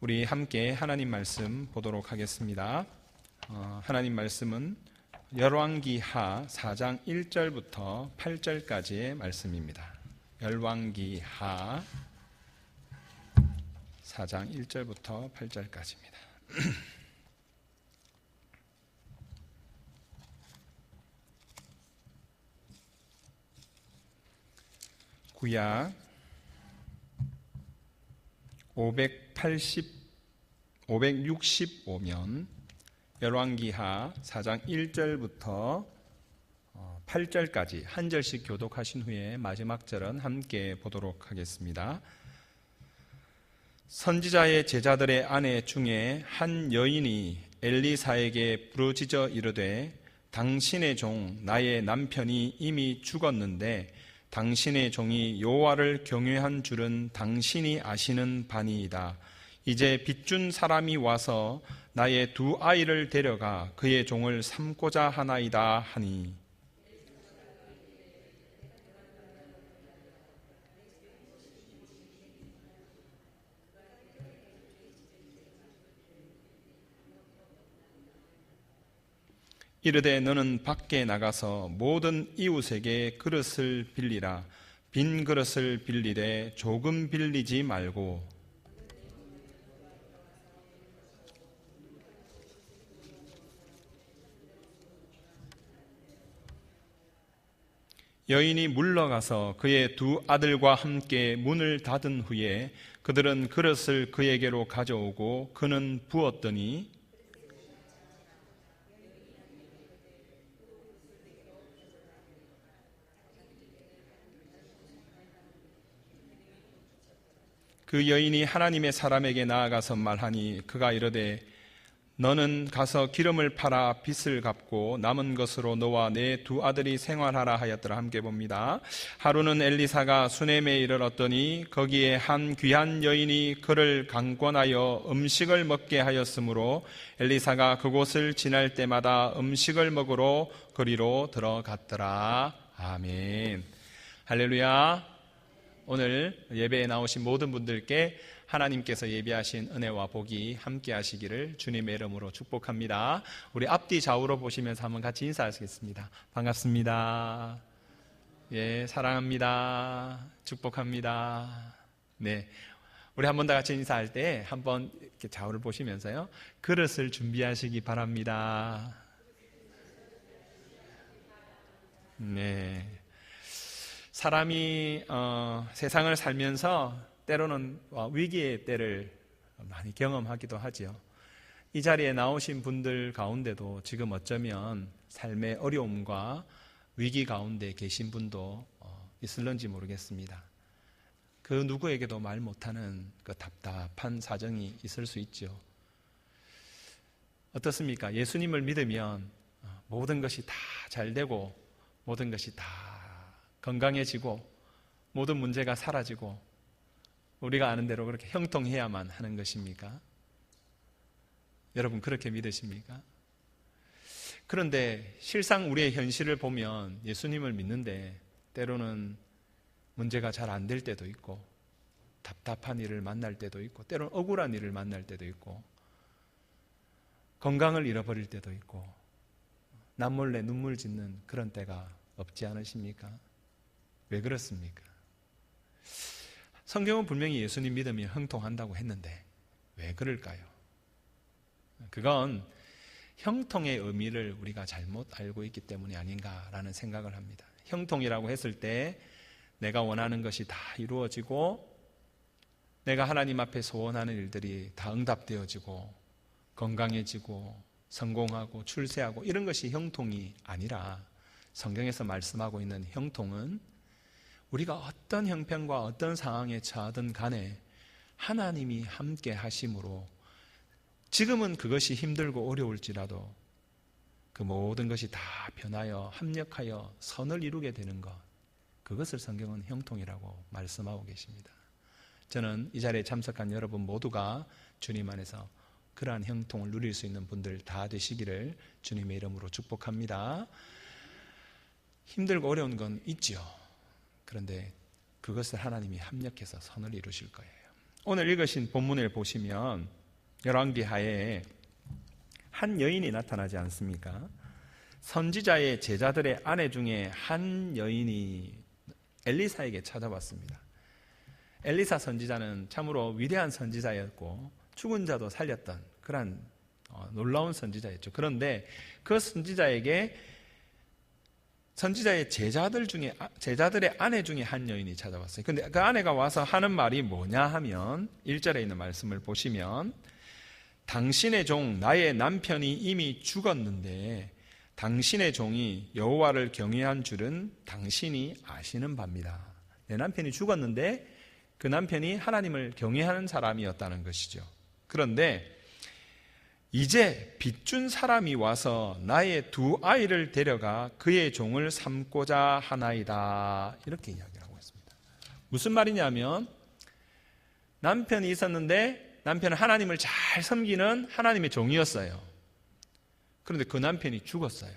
우리 함께 하나님 말씀 보도록 하겠습니다. 하나님 말씀은 열왕기하 4장 1절부터 8절까지의 말씀입니다. 열왕기하 4장 1절부터 8절까지입니다. 구약 565면 열왕기하 4장 1절부터 8절까지 한 절씩 교독하신 후에 마지막 절은 함께 보도록 하겠습니다. 선지자의 제자들의 아내 중에 한 여인이 엘리사에게 부르짖어 이르되 당신의 종 나의 남편이 이미 죽었는데 당신의 종이 여호와를 경외한 줄은 당신이 아시는 바니이다. 이제 빚준 사람이 와서 나의 두 아이를 데려가 그의 종을 삼고자 하나이다 하니 이르되 너는 밖에 나가서 모든 이웃에게 그릇을 빌리라. 빈 그릇을 빌리되 조금 빌리지 말고 여인이 물러가서 그의 두 아들과 함께 문을 닫은 후에 그들은 그릇을 그에게로 가져오고 그는 부었더니 그 여인이 하나님의 사람에게 나아가서 말하니 그가 이르되 너는 가서 기름을 팔아 빚을 갚고 남은 것으로 너와 내 두 아들이 생활하라 하였더라. 함께 봅니다. 하루는 엘리사가 수넴에 이르렀더니 거기에 한 귀한 여인이 그를 강권하여 음식을 먹게 하였으므로 엘리사가 그곳을 지날 때마다 음식을 먹으러 거리로 들어갔더라. 아멘. 할렐루야. 오늘 예배에 나오신 모든 분들께 하나님께서 예비하신 은혜와 복이 함께 하시기를 주님의 이름으로 축복합니다. 우리 앞뒤 좌우로 보시면서 한번 같이 인사하시겠습니다. 반갑습니다. 예, 사랑합니다. 축복합니다. 네. 우리 한번 다 같이 인사할 때 한번 이렇게 좌우를 보시면서요. 그릇을 준비하시기 바랍니다. 네. 사람이 세상을 살면서 때로는 위기의 때를 많이 경험하기도 하지요. 이 자리에 나오신 분들 가운데도 지금 어쩌면 삶의 어려움과 위기 가운데 계신 분도 있을런지 모르겠습니다. 그 누구에게도 말 못하는 그 답답한 사정이 있을 수 있죠. 어떻습니까? 예수님을 믿으면 모든 것이 다 잘 되고 모든 것이 다 건강해지고 모든 문제가 사라지고 우리가 아는 대로 그렇게 형통해야만 하는 것입니까? 여러분 그렇게 믿으십니까? 그런데 실상 우리의 현실을 보면 예수님을 믿는데 때로는 문제가 잘 안 될 때도 있고 답답한 일을 만날 때도 있고 때로는 억울한 일을 만날 때도 있고 건강을 잃어버릴 때도 있고 남몰래 눈물 짓는 그런 때가 없지 않으십니까? 왜 그렇습니까? 성경은 분명히 예수님 믿으면 형통한다고 했는데 왜 그럴까요? 그건 형통의 의미를 우리가 잘못 알고 있기 때문이 아닌가라는 생각을 합니다. 형통이라고 했을 때 내가 원하는 것이 다 이루어지고 내가 하나님 앞에 소원하는 일들이 다 응답되어지고 건강해지고 성공하고 출세하고 이런 것이 형통이 아니라 성경에서 말씀하고 있는 형통은 우리가 어떤 형편과 어떤 상황에 처하든 간에 하나님이 함께 하심으로 지금은 그것이 힘들고 어려울지라도 그 모든 것이 다 변하여 합력하여 선을 이루게 되는 것, 그것을 성경은 형통이라고 말씀하고 계십니다. 저는 이 자리에 참석한 여러분 모두가 주님 안에서 그러한 형통을 누릴 수 있는 분들 다 되시기를 주님의 이름으로 축복합니다. 힘들고 어려운 건 있지요. 그런데 그것을 하나님이 합력해서 선을 이루실 거예요. 오늘 읽으신 본문을 보시면 열왕기하에 한 여인이 나타나지 않습니까? 선지자의 제자들의 아내 중에 한 여인이 엘리사에게 찾아왔습니다. 엘리사 선지자는 참으로 위대한 선지자였고 죽은 자도 살렸던 그런 놀라운 선지자였죠. 그런데 그 선지자에게 선지자의 제자들의 아내 중에 한 여인이 찾아왔어요. 근데 그 아내가 와서 하는 말이 뭐냐 하면 1절에 있는 말씀을 보시면 당신의 종 나의 남편이 이미 죽었는데 당신의 종이 여호와를 경외한 줄은 당신이 아시는 바입니다. 내 남편이 죽었는데 그 남편이 하나님을 경외하는 사람이었다는 것이죠. 그런데 이제 빚준 사람이 와서 나의 두 아이를 데려가 그의 종을 삼고자 하나이다. 이렇게 이야기를 하고 있습니다. 무슨 말이냐면 남편이 있었는데 남편은 하나님을 잘 섬기는 하나님의 종이었어요. 그런데 그 남편이 죽었어요.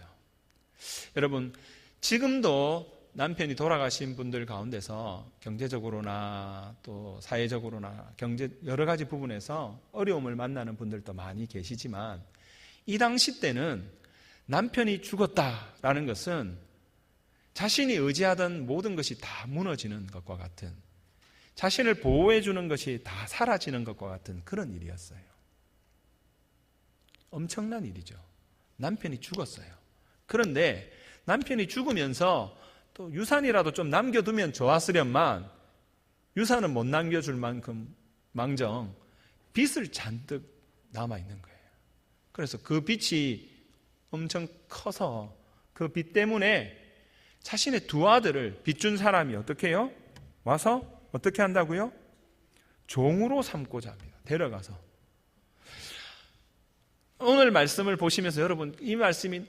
여러분, 지금도 남편이 돌아가신 분들 가운데서 경제적으로나 또 사회적으로나 여러 가지 부분에서 어려움을 만나는 분들도 많이 계시지만 이 당시 때는 남편이 죽었다라는 것은 자신이 의지하던 모든 것이 다 무너지는 것과 같은, 자신을 보호해 주는 것이 다 사라지는 것과 같은 그런 일이었어요. 엄청난 일이죠. 남편이 죽었어요. 그런데 남편이 죽으면서 또 유산이라도 좀 남겨두면 좋았으련만 유산은 못 남겨줄 만큼 망정 빚을 잔뜩 남아있는 거예요. 그래서 그 빚이 엄청 커서 그 빚 때문에 자신의 두 아들을 빚준 사람이 어떻게 해요? 와서 어떻게 한다고요? 종으로 삼고자 합니다. 데려가서. 오늘 말씀을 보시면서 여러분 이 말씀이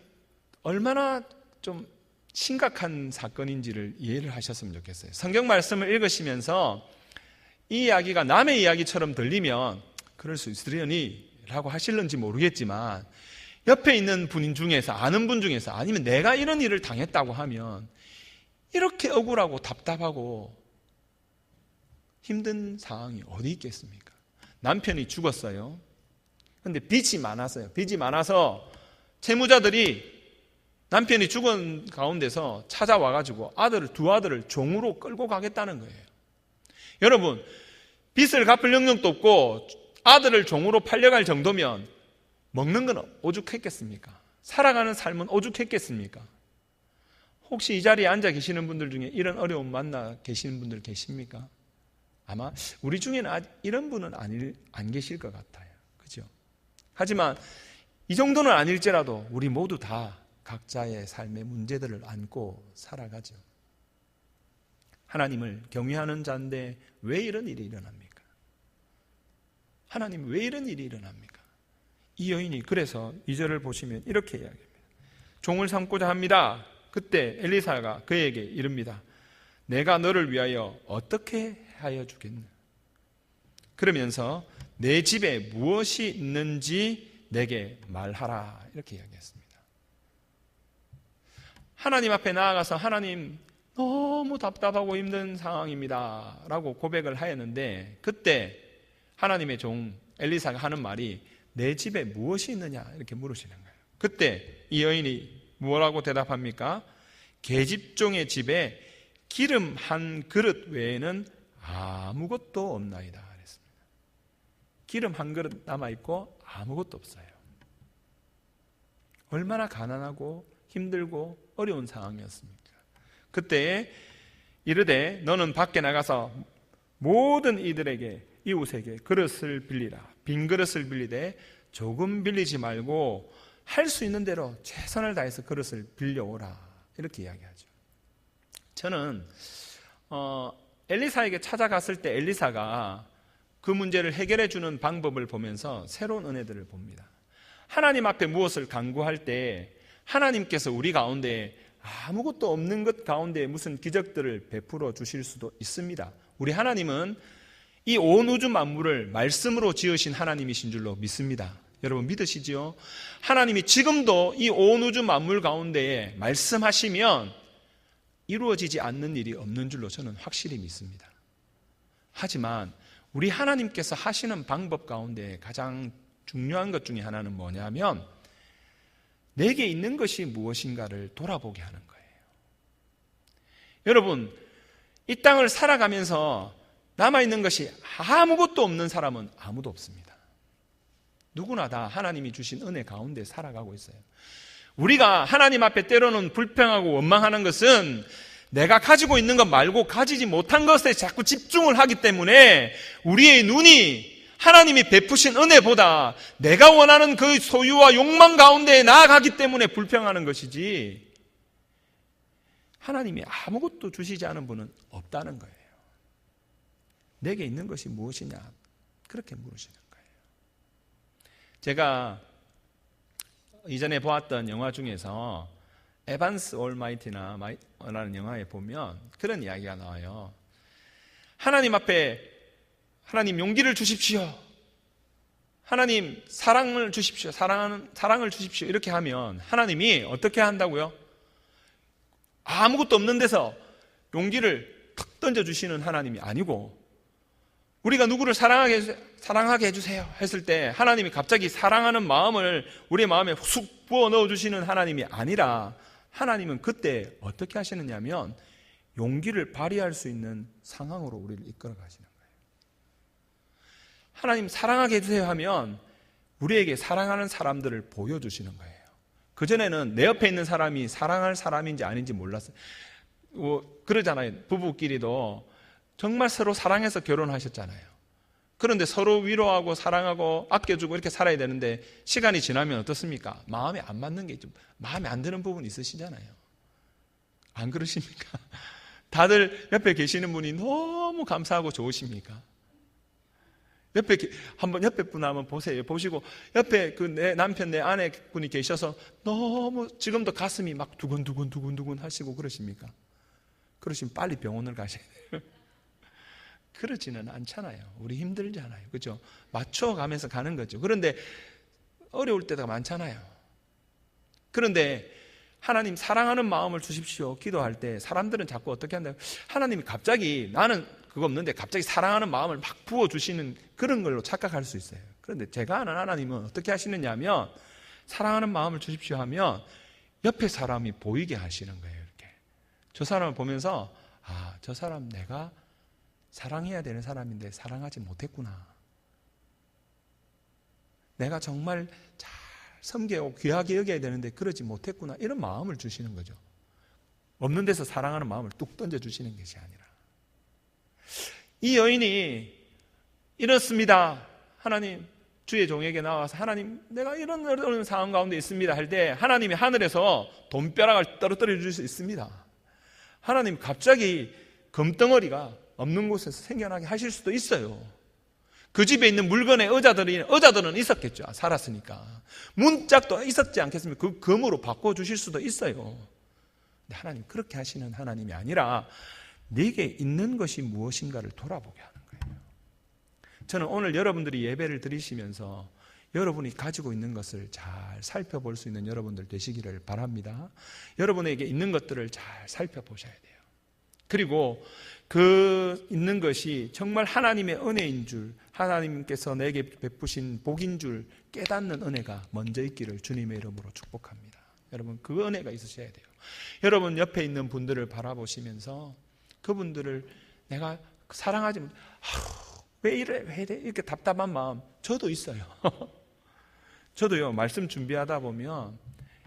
얼마나 좀 심각한 사건인지를 이해를 하셨으면 좋겠어요. 성경 말씀을 읽으시면서 이 이야기가 남의 이야기처럼 들리면 그럴 수 있으려니 라고 하실는지 모르겠지만 옆에 있는 분 중에서, 아는 분 중에서, 아니면 내가 이런 일을 당했다고 하면 이렇게 억울하고 답답하고 힘든 상황이 어디 있겠습니까? 남편이 죽었어요. 그런데 빚이 많았어요. 빚이 많아서 채무자들이 남편이 죽은 가운데서 찾아와가지고 두 아들을 종으로 끌고 가겠다는 거예요. 여러분, 빚을 갚을 능력도 없고 아들을 종으로 팔려갈 정도면 먹는 건 오죽했겠습니까? 살아가는 삶은 오죽했겠습니까? 혹시 이 자리에 앉아 계시는 분들 중에 이런 어려움 만나 계시는 분들 계십니까? 아마 우리 중에는 이런 분은 안 계실 것 같아요. 그죠? 하지만 이 정도는 아닐지라도 우리 모두 다 각자의 삶의 문제들을 안고 살아가죠. 하나님을 경외하는 자인데 왜 이런 일이 일어납니까? 하나님 왜 이런 일이 일어납니까? 이 여인이 그래서 2절을 보시면 이렇게 이야기합니다. 종을 삼고자 합니다. 그때 엘리사가 그에게 이릅니다. 내가 너를 위하여 어떻게 하여 주겠나? 그러면서 내 집에 무엇이 있는지 내게 말하라. 이렇게 이야기했습니다. 하나님 앞에 나아가서 하나님 너무 답답하고 힘든 상황입니다 라고 고백을 하였는데 그때 하나님의 종 엘리사가 하는 말이 내 집에 무엇이 있느냐 이렇게 물으시는 거예요. 그때 이 여인이 뭐라고 대답합니까? 계집종의 집에 기름 한 그릇 외에는 아무것도 없나이다 그랬습니다. 기름 한 그릇 남아있고 아무것도 없어요. 얼마나 가난하고 힘들고 어려운 상황이었습니까? 그때 이르되 너는 밖에 나가서 모든 이들에게 이웃에게 그릇을 빌리라. 빈 그릇을 빌리되 조금 빌리지 말고 할 수 있는 대로 최선을 다해서 그릇을 빌려오라. 이렇게 이야기하죠. 저는 엘리사에게 찾아갔을 때 엘리사가 그 문제를 해결해 주는 방법을 보면서 새로운 은혜들을 봅니다. 하나님 앞에 무엇을 간구할 때 하나님께서 우리 가운데 아무것도 없는 것 가운데 무슨 기적들을 베풀어 주실 수도 있습니다. 우리 하나님은 이 온 우주 만물을 말씀으로 지으신 하나님이신 줄로 믿습니다. 여러분 믿으시지요? 하나님이 지금도 이 온 우주 만물 가운데에 말씀하시면 이루어지지 않는 일이 없는 줄로 저는 확실히 믿습니다. 하지만 우리 하나님께서 하시는 방법 가운데 가장 중요한 것 중에 하나는 뭐냐면 내게 있는 것이 무엇인가를 돌아보게 하는 거예요. 여러분, 이 땅을 살아가면서 남아있는 것이 아무것도 없는 사람은 아무도 없습니다. 누구나 다 하나님이 주신 은혜 가운데 살아가고 있어요. 우리가 하나님 앞에 때로는 불평하고 원망하는 것은 내가 가지고 있는 것 말고 가지지 못한 것에 자꾸 집중을 하기 때문에 우리의 눈이 하나님이 베푸신 은혜보다 내가 원하는 그 소유와 욕망 가운데 나아가기 때문에 불평하는 것이지, 하나님이 아무것도 주시지 않은 분은 없다는 거예요. 내게 있는 것이 무엇이냐, 그렇게 물으시는 거예요. 제가 이전에 보았던 영화 중에서 에반스 올마이티나 라는 영화에 보면 그런 이야기가 나와요. 하나님 앞에 하나님 용기를 주십시오, 하나님 사랑을 주십시오, 사랑을 주십시오, 이렇게 하면 하나님이 어떻게 한다고요? 아무것도 없는 데서 용기를 탁 던져주시는 하나님이 아니고, 우리가 누구를 사랑하게 해주세요 했을 때 하나님이 갑자기 사랑하는 마음을 우리의 마음에 쑥 부어 넣어주시는 하나님이 아니라, 하나님은 그때 어떻게 하시느냐면 용기를 발휘할 수 있는 상황으로 우리를 이끌어 가시는 거예요. 하나님 사랑하게 해주세요 하면 우리에게 사랑하는 사람들을 보여주시는 거예요. 그전에는 내 옆에 있는 사람이 사랑할 사람인지 아닌지 몰랐어요. 그러잖아요. 부부끼리도 정말 서로 사랑해서 결혼하셨잖아요. 그런데 서로 위로하고 사랑하고 아껴주고 이렇게 살아야 되는데 시간이 지나면 어떻습니까? 마음에 안 맞는 게 좀, 마음에 안 드는 부분 있으시잖아요. 안 그러십니까? 다들 옆에 계시는 분이 너무 감사하고 좋으십니까? 옆에 분 한번 보세요. 보시고 옆에 내 남편, 내 아내분이 계셔서 너무 지금도 가슴이 막 두근두근 하시고 그러십니까? 그러시면 빨리 병원을 가셔야 돼요. 그러지는 않잖아요. 우리 힘들잖아요. 그렇죠? 맞춰가면서 가는 거죠. 그런데 어려울 때가 많잖아요. 그런데 하나님 사랑하는 마음을 주십시오 기도할 때 사람들은 자꾸 어떻게 한다고, 하나님이 갑자기 나는 그거 없는데 갑자기 사랑하는 마음을 막 부어주시는 그런 걸로 착각할 수 있어요. 그런데 제가 아는 하나님은 어떻게 하시느냐 하면, 사랑하는 마음을 주십시오 하면 옆에 사람이 보이게 하시는 거예요. 이렇게 저 사람을 보면서, 아, 저 사람 내가 사랑해야 되는 사람인데 사랑하지 못했구나, 내가 정말 잘 섬기고 귀하게 여겨야 되는데 그러지 못했구나, 이런 마음을 주시는 거죠. 없는 데서 사랑하는 마음을 뚝 던져주시는 것이 아니라. 이 여인이 이렇습니다, 하나님, 주의 종에게 나와서 하나님 내가 이런 어려운 상황 가운데 있습니다 할 때 하나님이 하늘에서 돈벼락을 떨어뜨려 줄 수 있습니다. 하나님 갑자기 금덩어리가 없는 곳에서 생겨나게 하실 수도 있어요. 그 집에 있는 물건에 의자들은 있었겠죠. 살았으니까. 문짝도 있었지 않겠습니까? 그 금으로 바꿔주실 수도 있어요. 근데 하나님 그렇게 하시는 하나님이 아니라 내게 있는 것이 무엇인가를 돌아보게 하는 거예요. 저는 오늘 여러분들이 예배를 드리시면서 여러분이 가지고 있는 것을 잘 살펴볼 수 있는 여러분들 되시기를 바랍니다. 여러분에게 있는 것들을 잘 살펴보셔야 돼요. 그리고 그 있는 것이 정말 하나님의 은혜인 줄, 하나님께서 내게 베푸신 복인 줄 깨닫는 은혜가 먼저 있기를 주님의 이름으로 축복합니다. 여러분 그 은혜가 있으셔야 돼요. 여러분 옆에 있는 분들을 바라보시면서 그분들을 내가 사랑하지 못, 왜 이래 이렇게 답답한 마음 저도 있어요. 저도요, 말씀 준비하다 보면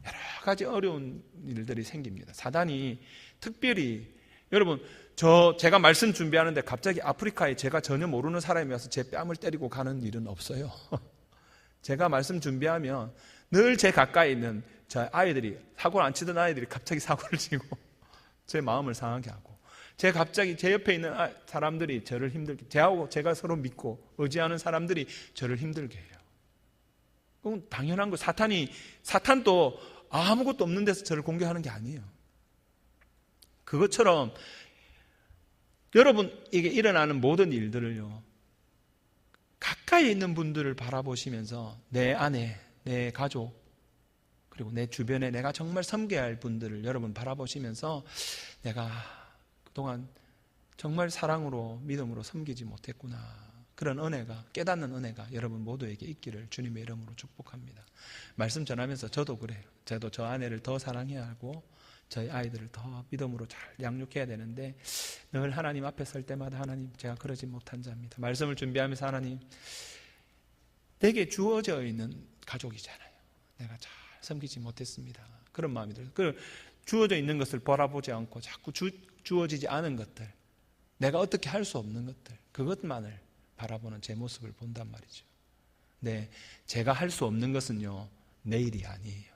여러 가지 어려운 일들이 생깁니다. 사단이 특별히, 여러분 제가 말씀 준비하는데 갑자기 아프리카에 제가 전혀 모르는 사람이 와서 제 뺨을 때리고 가는 일은 없어요. 제가 말씀 준비하면 늘 제 가까이 있는 저 아이들이, 사고를 안 치던 아이들이 갑자기 사고를 치고 제 마음을 상하게 하고, 갑자기 제 옆에 있는 사람들이 저를 힘들게, 제가 서로 믿고 의지하는 사람들이 저를 힘들게 해요. 그건 당연한 거. 사탄도 아무것도 없는 데서 저를 공격하는 게 아니에요. 그것처럼 여러분에게 일어나는 모든 일들을요, 가까이 있는 분들을 바라보시면서 내 아내, 내 가족, 그리고 내 주변에 내가 정말 섬겨야 할 분들을 여러분 바라보시면서 내가 그동안 정말 사랑으로, 믿음으로 섬기지 못했구나, 그런 은혜가, 깨닫는 은혜가 여러분 모두에게 있기를 주님의 이름으로 축복합니다. 말씀 전하면서 저도 그래요. 저도 저 아내를 더 사랑해야 하고 저희 아이들을 더 믿음으로 잘 양육해야 되는데 늘 하나님 앞에 설 때마다 하나님, 제가 그러지 못한 자입니다. 말씀을 준비하면서 하나님, 내게 주어져 있는 가족이잖아요. 내가 잘 섬기지 못했습니다. 그런 마음이 들어요. 그 주어져 있는 것을 바라보지 않고 자꾸 주어지지 않은 것들, 내가 어떻게 할 수 없는 것들, 그것만을 바라보는 제 모습을 본단 말이죠. 네, 제가 할 수 없는 것은요, 내 일이 아니에요.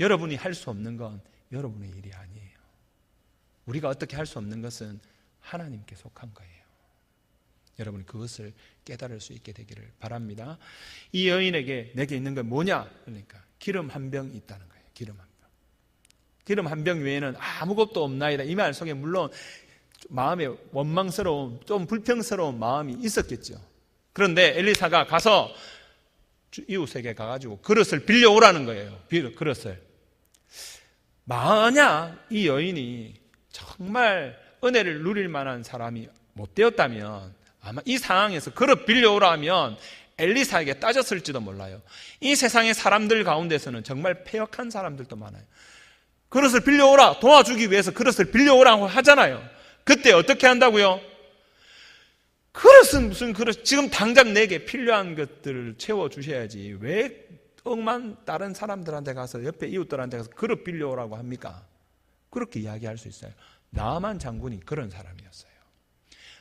여러분이 할 수 없는 건 여러분의 일이 아니에요. 우리가 어떻게 할 수 없는 것은 하나님께 속한 거예요. 여러분이 그것을 깨달을 수 있게 되기를 바랍니다. 이 여인에게 내게 있는 건 뭐냐? 그러니까 기름 한 병이 있다는 거예요. 기름 한 병. 기름 한 병 외에는 아무것도 없나이다. 이 말 속에 물론 마음에 원망스러운, 좀 불평스러운 마음이 있었겠죠. 그런데 엘리사가 가서 이웃에게 가가지고 그릇을 빌려오라는 거예요. 그릇을. 만약 이 여인이 정말 은혜를 누릴 만한 사람이 못 되었다면 아마 이 상황에서 그릇 빌려오라 하면 엘리사에게 따졌을지도 몰라요. 이 세상의 사람들 가운데서는 정말 패역한 사람들도 많아요. 그릇을 빌려오라, 도와주기 위해서 그릇을 빌려오라고 하잖아요. 그때 어떻게 한다고요? 그릇은 무슨 그릇, 지금 당장 내게 필요한 것들을 채워주셔야지 왜 억만 다른 사람들한테 가서, 옆에 이웃들한테 가서 그릇 빌려오라고 합니까? 그렇게 이야기할 수 있어요. 나아만 장군이 그런 사람이었어요.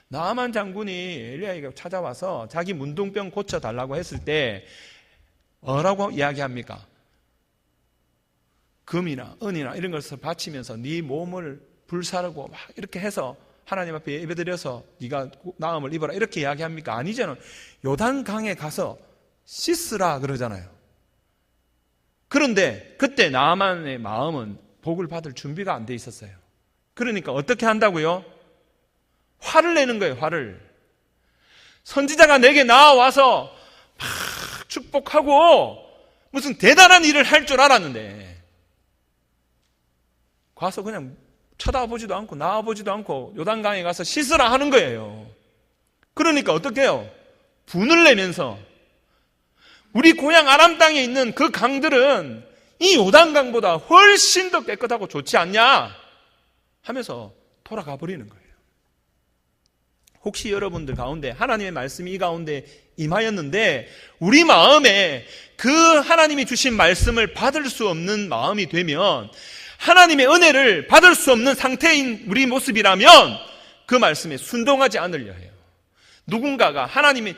나아만 장군이 엘리야에게 찾아와서 자기 문둥병 고쳐달라고 했을 때 뭐라고 이야기합니까? 금이나 은이나 이런 것을 바치면서 네 몸을 불사르고 막 이렇게 해서 하나님 앞에 예배드려서 네가 나음을 입어라 이렇게 이야기합니까? 아니잖아요. 요단강에 가서 씻으라 그러잖아요. 그런데 그때 나아만의 마음은 복을 받을 준비가 안 돼 있었어요. 그러니까 어떻게 한다고요? 화를 내는 거예요. 화를. 선지자가 내게 나와서 막 축복하고 무슨 대단한 일을 할 줄 알았는데 가서 그냥 쳐다보지도 않고 나와보지도 않고 요단강에 가서 씻으라 하는 거예요. 그러니까 어떻게 해요? 분을 내면서 우리 고향 아람 땅에 있는 그 강들은 이 요단강보다 훨씬 더 깨끗하고 좋지 않냐 하면서 돌아가 버리는 거예요. 혹시 여러분들 가운데 하나님의 말씀이 이 가운데 임하였는데 우리 마음에 그 하나님이 주신 말씀을 받을 수 없는 마음이 되면, 하나님의 은혜를 받을 수 없는 상태인 우리 모습이라면 그 말씀에 순종하지 않으려 해요. 누군가가 하나님의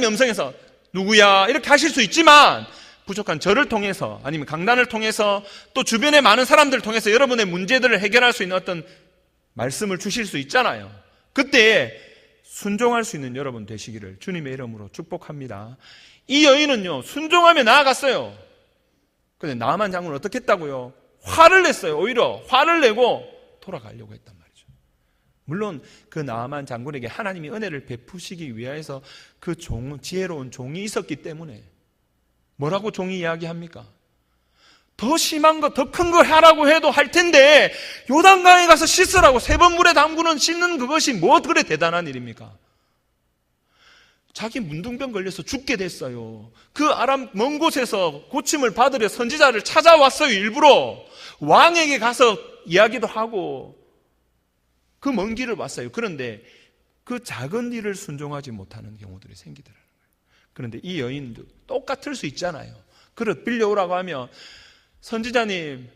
음성에서 누구야 이렇게 하실 수 있지만 부족한 저를 통해서 아니면 강단을 통해서 또 주변의 많은 사람들을 통해서 여러분의 문제들을 해결할 수 있는 어떤 말씀을 주실 수 있잖아요. 그때 순종할 수 있는 여러분 되시기를 주님의 이름으로 축복합니다. 이 여인은요, 순종하며 나아갔어요. 근데 나아만 장군은 어떻게 했다고요? 화를 냈어요. 오히려 화를 내고 돌아가려고 했단 말이죠. 물론 그 나아만 장군에게 하나님이 은혜를 베푸시기 위해서 그 지혜로운 종이 있었기 때문에 뭐라고 종이 이야기합니까? 더 심한 거, 더 큰 거 하라고 해도 할 텐데 요단강에 가서 씻으라고 3번 물에 담그는 씻는 그것이 뭐 그래 대단한 일입니까? 자기 문둥병 걸려서 죽게 됐어요. 그 아람 먼 곳에서 고침을 받으려 선지자를 찾아왔어요. 일부러 왕에게 가서 이야기도 하고 그 먼 길을 왔어요. 그런데 그 작은 일을 순종하지 못하는 경우들이 생기더라는 거예요. 그런데 이 여인도 똑같을 수 있잖아요. 그릇 빌려오라고 하면 선지자님,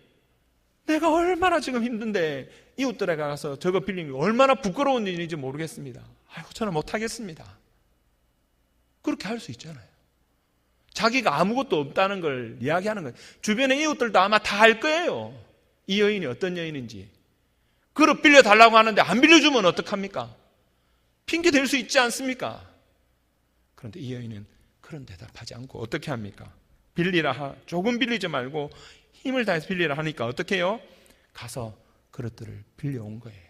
내가 얼마나 지금 힘든데 이웃들에 가서 저거 빌린 게 얼마나 부끄러운 일인지 모르겠습니다. 아이고, 저는 못하겠습니다. 그렇게 할 수 있잖아요. 자기가 아무것도 없다는 걸 이야기하는 거예요. 주변의 이웃들도 아마 다 알 거예요. 이 여인이 어떤 여인인지. 그릇 빌려달라고 하는데 안 빌려주면 어떡합니까? 핑계 댈 수 있지 않습니까? 그런데 이 여인은 그런 대답하지 않고 어떻게 합니까? 조금 빌리지 말고 힘을 다해서 빌리라 하니까 어떻게 해요? 가서 그릇들을 빌려온 거예요.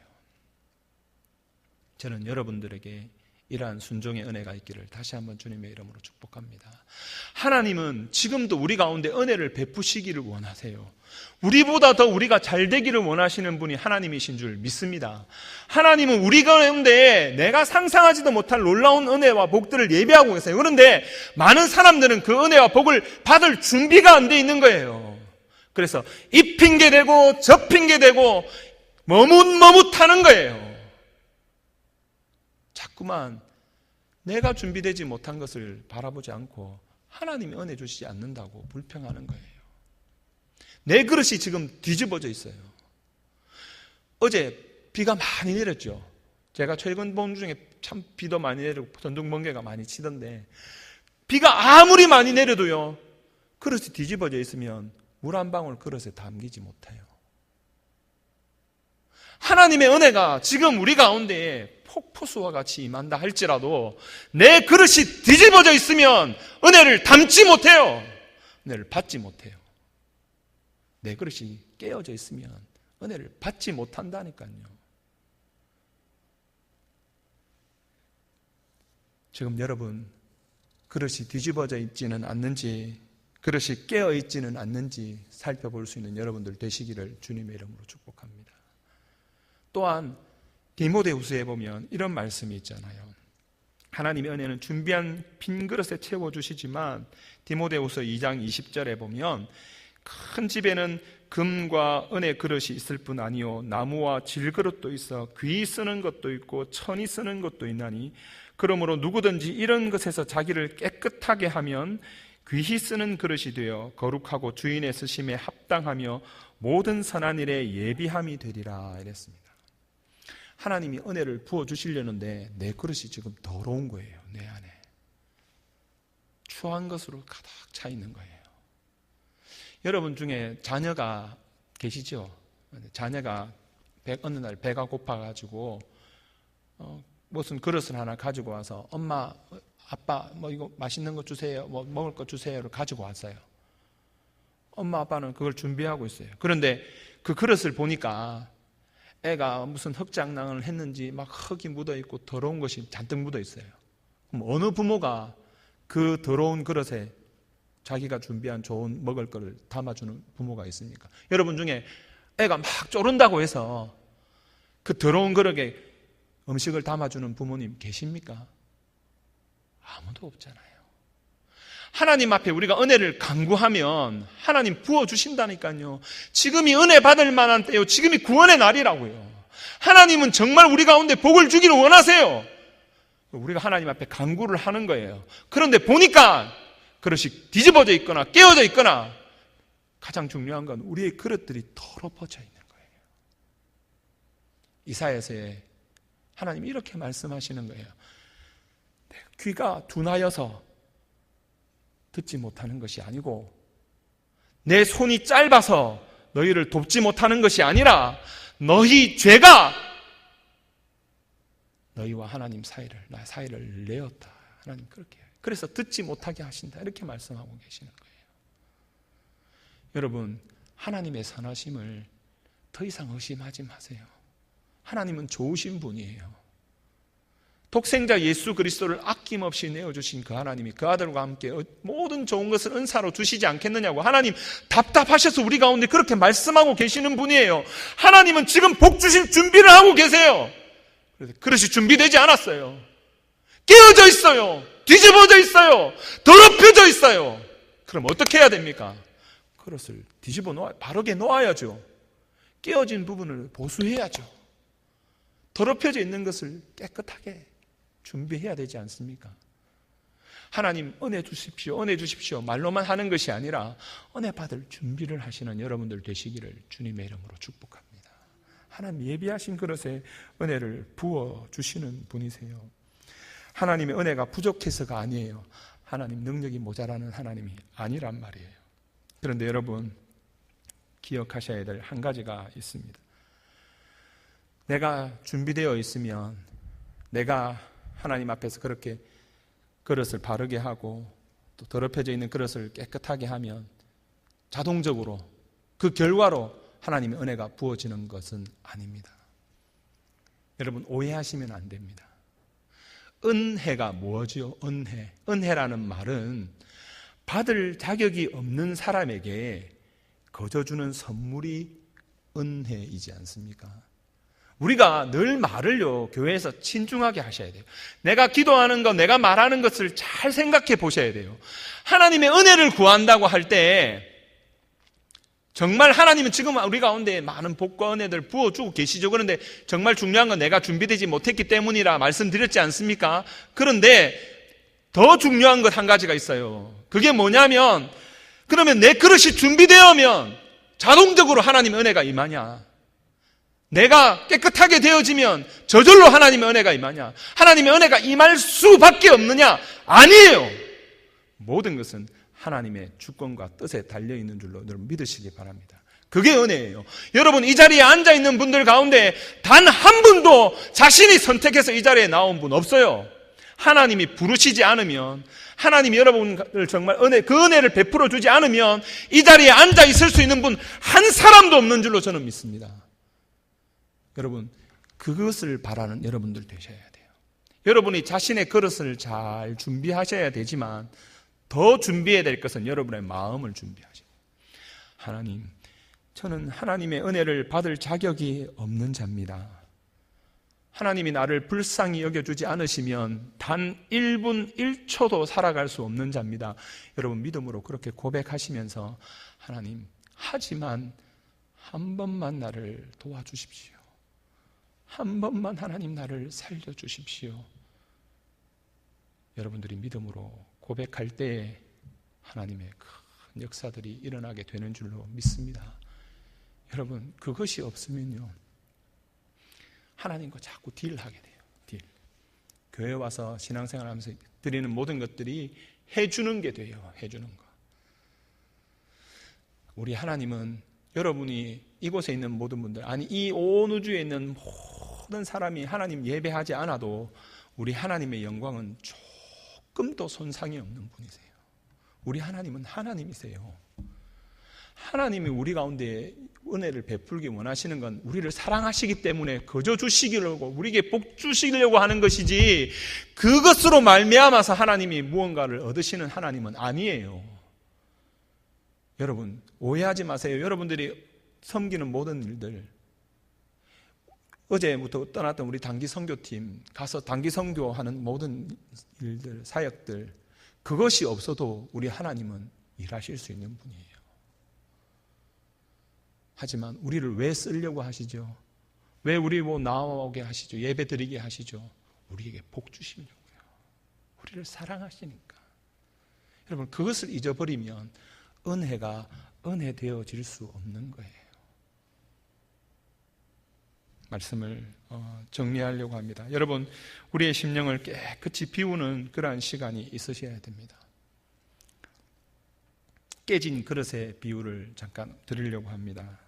저는 여러분들에게 이러한 순종의 은혜가 있기를 다시 한번 주님의 이름으로 축복합니다. 하나님은 지금도 우리 가운데 은혜를 베푸시기를 원하세요. 우리보다 더 우리가 잘 되기를 원하시는 분이 하나님이신 줄 믿습니다. 하나님은 우리 가운데 내가 상상하지도 못할 놀라운 은혜와 복들을 예비하고 계세요. 그런데 많은 사람들은 그 은혜와 복을 받을 준비가 안 돼 있는 거예요. 그래서 이 핑계 대고 저 핑계 대고 머뭇머뭇하는 거예요. 자꾸만 내가 준비되지 못한 것을 바라보지 않고 하나님이 은혜 주시지 않는다고 불평하는 거예요. 내 그릇이 지금 뒤집어져 있어요. 어제 비가 많이 내렸죠. 제가 최근 본 중에 참 비도 많이 내리고 전동 번개가 많이 치던데, 비가 아무리 많이 내려도요, 그릇이 뒤집어져 있으면 물 한 방울 그릇에 담기지 못해요. 하나님의 은혜가 지금 우리 가운데에 폭포수와 같이 임한다 할지라도 내 그릇이 뒤집어져 있으면 은혜를 담지 못해요. 은혜를 받지 못해요. 내 그릇이 깨어져 있으면 은혜를 받지 못한다니까요. 지금 여러분 그릇이 뒤집어져 있지는 않는지, 그릇이 깨어 있지는 않는지 살펴볼 수 있는 여러분들 되시기를 주님의 이름으로 축복합니다. 또한 디모데후서에 보면 이런 말씀이 있잖아요. 하나님의 은혜는 준비한 빈 그릇에 채워주시지만 디모데후서 2장 20절에 보면 큰 집에는 금과 은의 그릇이 있을 뿐 아니요 나무와 질그릇도 있어 귀 쓰는 것도 있고 천이 쓰는 것도 있나니 그러므로 누구든지 이런 것에서 자기를 깨끗하게 하면 귀히 쓰는 그릇이 되어 거룩하고 주인의 쓰심에 합당하며 모든 선한 일에 예비함이 되리라 이랬습니다. 하나님이 은혜를 부어주시려는데 내 그릇이 지금 더러운 거예요. 내 안에 추한 것으로 가득 차 있는 거예요. 여러분 중에 자녀가 계시죠? 자녀가 어느 날 배가 고파가지고 무슨 그릇을 하나 가지고 와서 엄마, 아빠 뭐 이거 맛있는 거 주세요, 뭐 먹을 거 주세요를 가지고 왔어요. 엄마 아빠는 그걸 준비하고 있어요. 그런데 그 그릇을 보니까 애가 무슨 흙장난을 했는지 막 흙이 묻어있고 더러운 것이 잔뜩 묻어있어요. 그럼 어느 부모가 그 더러운 그릇에 자기가 준비한 좋은 먹을 거를 담아주는 부모가 있습니까? 여러분 중에 애가 막 쪼른다고 해서 그 더러운 그릇에 음식을 담아주는 부모님 계십니까? 아무도 없잖아요. 하나님 앞에 우리가 은혜를 간구하면 하나님 부어주신다니까요. 지금이 은혜 받을 만한 때요. 지금이 구원의 날이라고요. 하나님은 정말 우리 가운데 복을 주기를 원하세요. 우리가 하나님 앞에 간구를 하는 거예요. 그런데 보니까 그릇이 뒤집어져 있거나 깨어져 있거나 가장 중요한 건 우리의 그릇들이 더럽어져 있는 거예요. 이사야서에 하나님이 이렇게 말씀하시는 거예요. 귀가 둔하여서 듣지 못하는 것이 아니고 내 손이 짧아서 너희를 돕지 못하는 것이 아니라 너희 죄가 너희와 하나님 사이를 내었다. 하나님 그렇게 해요. 그래서 듣지 못하게 하신다. 이렇게 말씀하고 계시는 거예요. 여러분, 하나님의 선하심을 더 이상 의심하지 마세요. 하나님은 좋으신 분이에요. 독생자 예수 그리스도를 아낌없이 내어주신 그 하나님이 그 아들과 함께 모든 좋은 것을 은사로 주시지 않겠느냐고 하나님 답답하셔서 우리 가운데 그렇게 말씀하고 계시는 분이에요. 하나님은 지금 복 주실 준비를 하고 계세요. 그릇이 준비되지 않았어요. 깨어져 있어요. 뒤집어져 있어요. 더럽혀져 있어요. 그럼 어떻게 해야 됩니까? 그릇을 뒤집어 바르게 놓아야죠. 깨어진 부분을 보수해야죠. 더럽혀져 있는 것을 깨끗하게 준비해야 되지 않습니까? 하나님 은혜 주십시오, 은혜 주십시오 말로만 하는 것이 아니라 은혜 받을 준비를 하시는 여러분들 되시기를 주님의 이름으로 축복합니다. 하나님 예비하신 그릇에 은혜를 부어주시는 분이세요. 하나님의 은혜가 부족해서가 아니에요. 하나님 능력이 모자라는 하나님이 아니란 말이에요. 그런데 여러분 기억하셔야 될 한 가지가 있습니다. 내가 준비되어 있으면 내가 하나님 앞에서 그렇게 그릇을 바르게 하고 또 더럽혀져 있는 그릇을 깨끗하게 하면 자동적으로 그 결과로 하나님의 은혜가 부어지는 것은 아닙니다. 여러분 오해하시면 안 됩니다. 은혜가 뭐죠? 은혜라는 말은 받을 자격이 없는 사람에게 거저 주는 선물이 은혜이지 않습니까? 우리가 늘 말을요, 교회에서 신중하게 하셔야 돼요. 내가 기도하는 것, 내가 말하는 것을 잘 생각해 보셔야 돼요. 하나님의 은혜를 구한다고 할 때 정말 하나님은 지금 우리 가운데 많은 복과 은혜들 부어주고 계시죠. 그런데 정말 중요한 건 내가 준비되지 못했기 때문이라 말씀드렸지 않습니까? 그런데 더 중요한 것 한 가지가 있어요. 그게 뭐냐면, 그러면 내 그릇이 준비되면 자동적으로 하나님의 은혜가 임하냐? 내가 깨끗하게 되어지면 저절로 하나님의 은혜가 임하냐? 하나님의 은혜가 임할 수밖에 없느냐? 아니에요. 모든 것은 하나님의 주권과 뜻에 달려있는 줄로 여러분 믿으시기 바랍니다. 그게 은혜예요. 여러분, 이 자리에 앉아있는 분들 가운데 단 한 분도 자신이 선택해서 이 자리에 나온 분 없어요. 하나님이 부르시지 않으면, 하나님이 여러분을 정말 그 은혜를 베풀어 주지 않으면 이 자리에 앉아있을 수 있는 분 한 사람도 없는 줄로 저는 믿습니다. 여러분, 그것을 바라는 여러분들 되셔야 돼요. 여러분이 자신의 그릇을 잘 준비하셔야 되지만 더 준비해야 될 것은 여러분의 마음을 준비하셔야 돼요. 하나님, 저는 하나님의 은혜를 받을 자격이 없는 자입니다. 하나님이 나를 불쌍히 여겨주지 않으시면 단 1분 1초도 살아갈 수 없는 자입니다. 여러분, 믿음으로 그렇게 고백하시면서 하나님, 하지만 한 번만 나를 도와주십시오. 한 번만 하나님 나를 살려주십시오. 여러분들이 믿음으로 고백할 때에 하나님의 큰 역사들이 일어나게 되는 줄로 믿습니다. 여러분, 그것이 없으면요, 하나님과 자꾸 딜하게 돼요. 딜. 교회 와서 신앙생활 하면서 드리는 모든 것들이 해주는 게 돼요. 해주는 거. 우리 하나님은 여러분이 이곳에 있는 모든 분들, 아니 이 온 우주에 있는 모든 사람이 하나님 예배하지 않아도 우리 하나님의 영광은 조금도 손상이 없는 분이세요. 우리 하나님은 하나님이세요. 하나님이 우리 가운데 은혜를 베풀기 원하시는 건 우리를 사랑하시기 때문에 거저 주시려고, 우리에게 복 주시려고 하는 것이지, 그것으로 말미암아서 하나님이 무언가를 얻으시는 하나님은 아니에요. 여러분, 오해하지 마세요. 여러분들이 섬기는 모든 일들, 어제부터 떠났던 우리 단기 선교팀 가서 단기 선교하는 모든 일들, 사역들, 그것이 없어도 우리 하나님은 일하실 수 있는 분이에요. 하지만 우리를 왜 쓰려고 하시죠? 왜 우리 나오게 하시죠? 예배 드리게 하시죠? 우리에게 복 주시려고요. 우리를 사랑하시니까. 여러분, 그것을 잊어버리면 은혜가 은혜 되어질 수 없는 거예요. 말씀을 정리하려고 합니다. 여러분, 우리의 심령을 깨끗이 비우는 그러한 시간이 있으셔야 됩니다. 깨진 그릇의 비유를 잠깐 드리려고 합니다.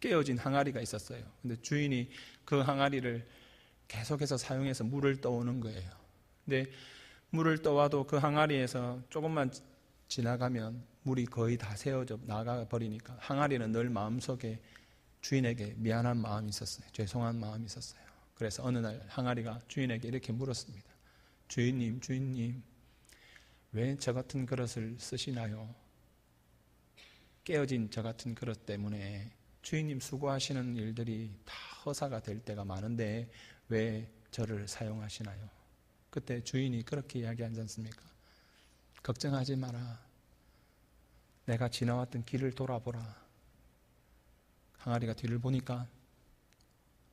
깨어진 항아리가 있었어요. 근데 주인이 그 항아리를 계속해서 사용해서 물을 떠오는 거예요. 근데 물을 떠와도 그 항아리에서 조금만 지나가면 물이 거의 다 새어져 나가 버리니까 항아리는 늘 마음속에 주인에게 미안한 마음이 있었어요. 죄송한 마음이 있었어요. 그래서 어느 날 항아리가 주인에게 이렇게 물었습니다. 주인님, 왜 저 같은 그릇을 쓰시나요? 깨어진 저 같은 그릇 때문에 주인님 수고하시는 일들이 다 허사가 될 때가 많은데 왜 저를 사용하시나요? 그때 주인이 그렇게 이야기하지 않습니까? 걱정하지 마라. 내가 지나왔던 길을 돌아보라. 항아리가 뒤를 보니까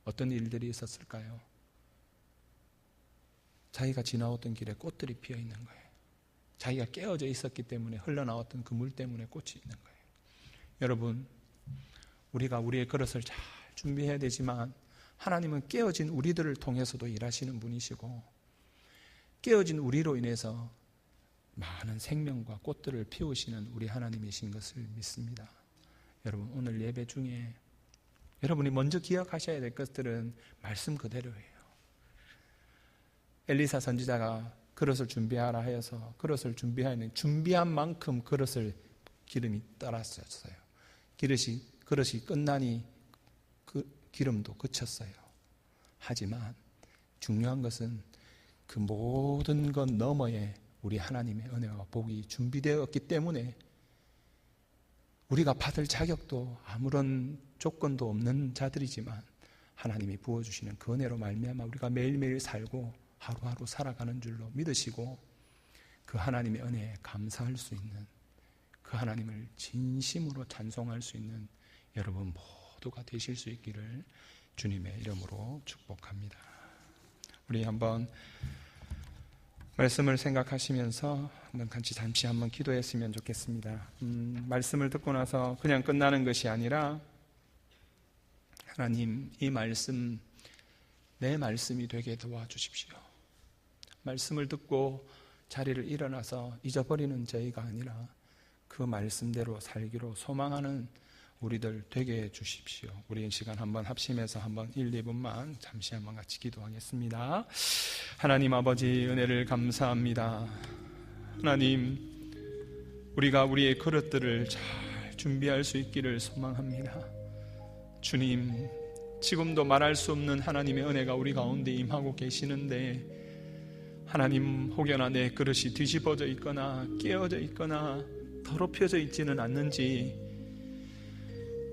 어떤 일들이 있었을까요? 자기가 지나왔던 길에 꽃들이 피어 있는 거예요. 자기가 깨어져 있었기 때문에 흘러나왔던 그 물 때문에 꽃이 있는 거예요. 여러분, 우리가 우리의 그릇을 잘 준비해야 되지만 하나님은 깨어진 우리들을 통해서도 일하시는 분이시고 깨어진 우리로 인해서 많은 생명과 꽃들을 피우시는 우리 하나님이신 것을 믿습니다. 여러분, 오늘 예배 중에 여러분이 먼저 기억하셔야 될 것들은 말씀 그대로예요. 엘리사 선지자가 그릇을 준비하라 하여서 그릇을 준비한 만큼 그릇을 기름이 따랐었어요. 그릇이 끝나니 그 기름도 그쳤어요. 하지만 중요한 것은 그 모든 것 너머에 우리 하나님의 은혜와 복이 준비되었기 때문에 우리가 받을 자격도 아무런 조건도 없는 자들이지만 하나님이 부어주시는 그 은혜로 말미암아 우리가 매일매일 살고 하루하루 살아가는 줄로 믿으시고 그 하나님의 은혜에 감사할 수 있는, 그 하나님을 진심으로 찬송할 수 있는 여러분 모두가 되실 수 있기를 주님의 이름으로 축복합니다. 우리 한번 말씀을 생각하시면서 한번 같이 잠시 한번 기도했으면 좋겠습니다. 말씀을 듣고 나서 그냥 끝나는 것이 아니라 하나님, 이 말씀 내 말씀이 되게 도와주십시오. 말씀을 듣고 자리를 일어나서 잊어버리는 저희가 아니라 그 말씀대로 살기로 소망하는 우리들 되게 해주십시오. 우리 시간 한번 합심해서 한번 1, 2분만 잠시 한번 같이 기도하겠습니다. 하나님 아버지, 은혜를 감사합니다. 하나님, 우리가 우리의 그릇들을 잘 준비할 수 있기를 소망합니다. 주님, 지금도 말할 수 없는 하나님의 은혜가 우리 가운데 임하고 계시는데 하나님, 혹여나 내 그릇이 뒤집어져 있거나 깨어져 있거나 더럽혀져 있지는 않는지,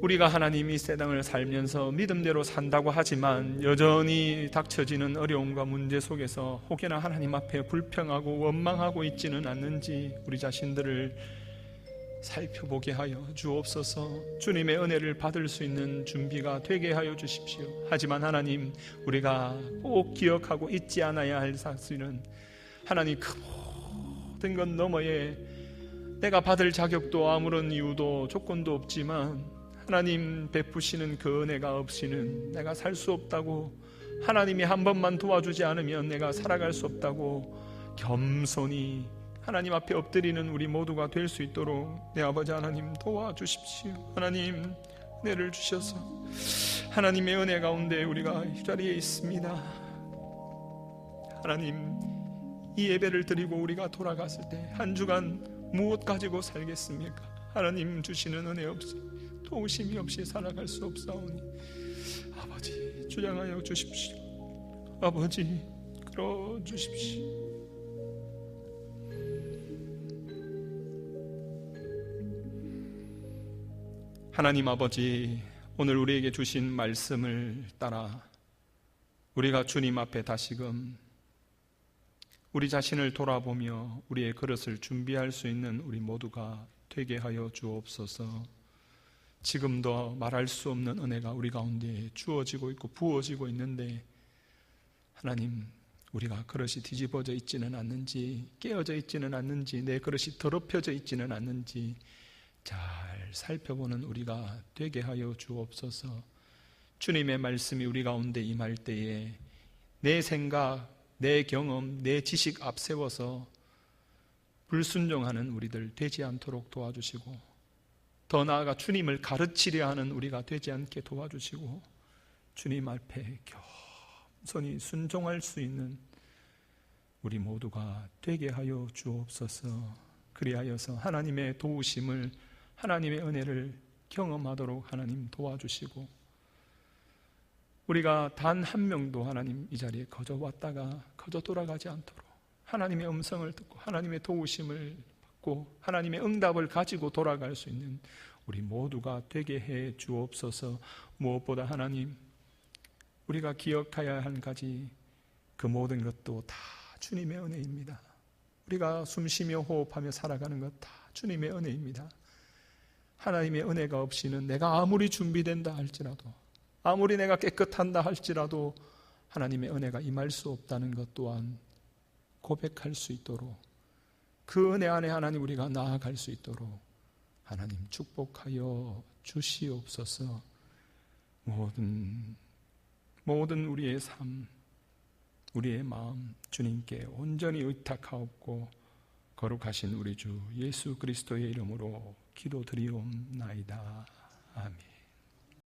우리가 하나님 이 세상을 살면서 믿음대로 산다고 하지만 여전히 닥쳐지는 어려움과 문제 속에서 혹여나 하나님 앞에 불평하고 원망하고 있지는 않는지 우리 자신들을 살펴보게 하여 주옵소서. 주님의 은혜를 받을 수 있는 준비가 되게 하여 주십시오. 하지만 하나님, 우리가 꼭 기억하고 잊지 않아야 할 사실은 하나님, 그 모든 것 너머에 내가 받을 자격도 아무런 이유도 조건도 없지만 하나님 베푸시는 그 은혜가 없이는 내가 살 수 없다고, 하나님이 한 번만 도와주지 않으면 내가 살아갈 수 없다고 겸손히 하나님 앞에 엎드리는 우리 모두가 될 수 있도록 내 아버지 하나님 도와주십시오. 하나님, 은혜를 주셔서 하나님의 은혜 가운데 우리가 이 자리에 있습니다. 하나님, 이 예배를 드리고 우리가 돌아갔을 때 한 주간 무엇 가지고 살겠습니까? 하나님 주시는 은혜 없이, 도우심이 없이 살아갈 수 없사오니 아버지, 주장하여 주십시오. 아버지, 끌어 주십시오. 하나님 아버지, 오늘 우리에게 주신 말씀을 따라 우리가 주님 앞에 다시금 우리 자신을 돌아보며 우리의 그릇을 준비할 수 있는 우리 모두가 되게 하여 주옵소서. 지금도 말할 수 없는 은혜가 우리 가운데 주어지고 있고 부어지고 있는데 하나님, 우리가 그릇이 뒤집어져 있지는 않는지, 깨어져 있지는 않는지, 내 그릇이 더럽혀져 있지는 않는지 잘 살펴보는 우리가 되게 하여 주옵소서. 주님의 말씀이 우리 가운데 임할 때에 내 생각, 내 경험, 내 지식 앞세워서 불순종하는 우리들 되지 않도록 도와주시고, 더 나아가 주님을 가르치려 하는 우리가 되지 않게 도와주시고, 주님 앞에 겸손히 순종할 수 있는 우리 모두가 되게 하여 주옵소서. 그리하여서 하나님의 도우심을, 하나님의 은혜를 경험하도록 하나님 도와주시고, 우리가 단 한 명도 하나님 이 자리에 거저 왔다가 거저 돌아가지 않도록 하나님의 음성을 듣고 하나님의 도우심을 받고 하나님의 응답을 가지고 돌아갈 수 있는 우리 모두가 되게 해 주옵소서. 무엇보다 하나님, 우리가 기억해야 할 한 가지, 그 모든 것도 다 주님의 은혜입니다. 우리가 숨쉬며 호흡하며 살아가는 것 다 주님의 은혜입니다. 하나님의 은혜가 없이는 내가 아무리 준비된다 할지라도, 아무리 내가 깨끗한다 할지라도 하나님의 은혜가 임할 수 없다는 것 또한 고백할 수 있도록, 그 은혜 안에 하나님 우리가 나아갈 수 있도록 하나님 축복하여 주시옵소서. 모든 우리의 삶, 우리의 마음 주님께 온전히 의탁하옵고 거룩하신 우리 주 예수 그리스도의 이름으로 기도드리옵나이다. 아멘.